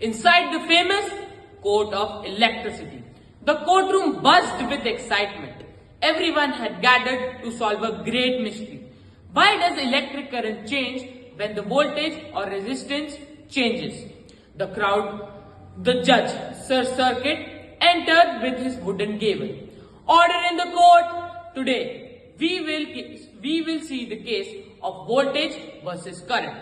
inside the famous court of electricity. The courtroom buzzed with excitement. Everyone had gathered to solve a great mystery. Why does electric current change when the voltage or resistance changes? The judge, Sir Circuit, entered with his wooden gavel. Order in the court. Today, we will see the case of voltage versus current,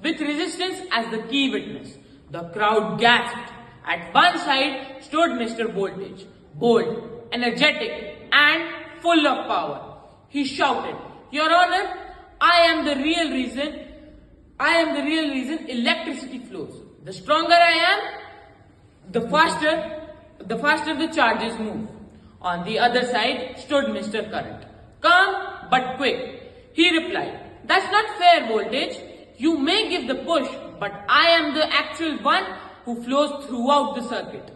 with resistance as the key witness. The crowd gasped. At one side stood Mr. Voltage, bold, energetic, and full of power. He shouted, "Your Honor, I am the real reason electricity flows. The stronger I am, the faster the charges move." On the other side stood Mr. Current, calm but quick. He replied, "That's not fair, Voltage. You may give the push, but I am the actual one who flows throughout the circuit."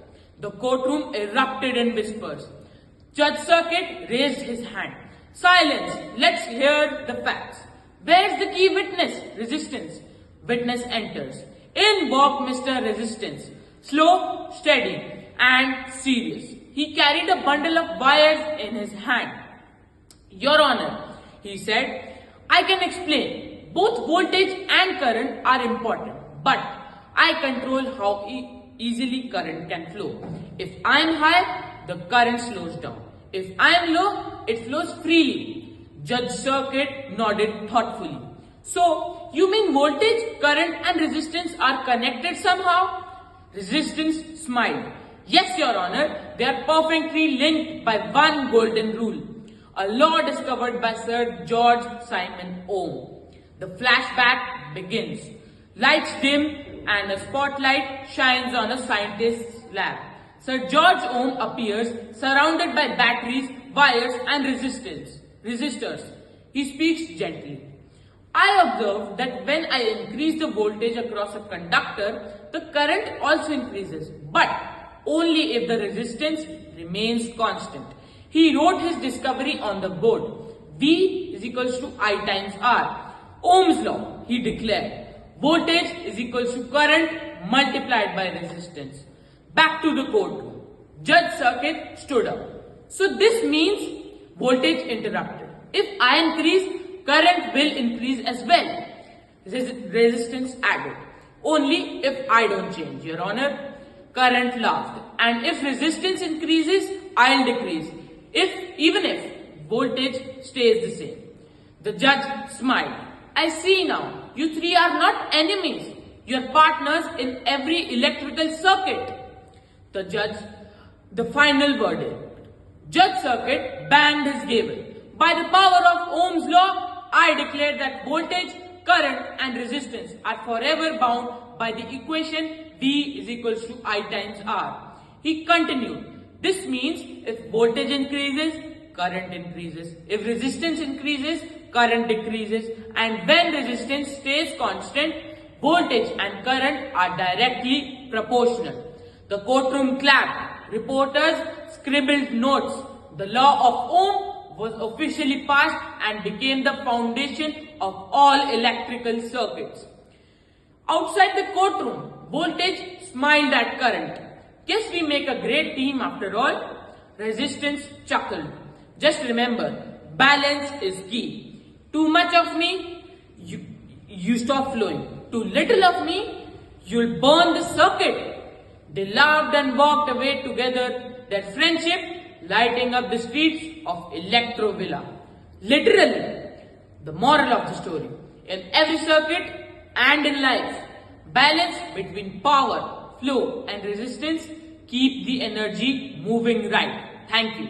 The courtroom erupted in whispers. Judge Circuit raised his hand. "Silence, let's hear the facts. Where's the key witness? Resistance." Witness enters. In walked Mr. Resistance, slow, steady, and serious. He carried a bundle of wires in his hand. "Your Honor," he said, "I can explain. Both voltage and current are important, but I control how easily current can flow. If I am high, the current slows down. If I am low, it flows freely." Judge Circuit nodded thoughtfully. "So, you mean voltage, current and resistance are connected somehow?" Resistance smiled. "Yes, Your Honor, they are perfectly linked by one golden rule, a law discovered by Sir George Simon Ohm." The flashback begins. Lights dim and a spotlight shines on a scientist's lab. Sir George Ohm appears surrounded by batteries, wires and resistors. He speaks gently. "I observe that when I increase the voltage across a conductor, the current also increases, but only if the resistance remains constant." He wrote his discovery on the board. V is equals to I times R. Ohm's law, he declared. Voltage is equals to current multiplied by resistance. Back to the courtroom. Judge Circuit stood up. "So this means," voltage interrupted, "if I increase, current will increase as well." Resistance added, "Only if I don't change, Your Honor." Current laughed. "And if resistance increases, I'll decrease. Even if voltage stays the same." The judge smiled. "I see now. You three are not enemies. You're partners in every electrical circuit." The final verdict. Judge Circuit banged his gavel. "By the power of Ohm's law, I declare that voltage, current and resistance are forever bound by the equation V is equals to I times R." He continued, "This means if voltage increases, current increases. If resistance increases, current decreases. And when resistance stays constant, voltage and current are directly proportional." The courtroom clapped. Reporters scribbled notes. The law of Ohm was officially passed and became the foundation of all electrical circuits. Outside the courtroom, voltage smiled at current. "Guess we make a great team after all." Resistance chuckled. "Just remember, balance is key. Too much of me, you stop flowing. Too little of me, you'll burn the circuit." They laughed and walked away together, their friendship lighting up the streets of Electrovilla. Literally, the moral of the story: in every circuit and in life, balance between power, flow and resistance keep the energy moving right. Thank you.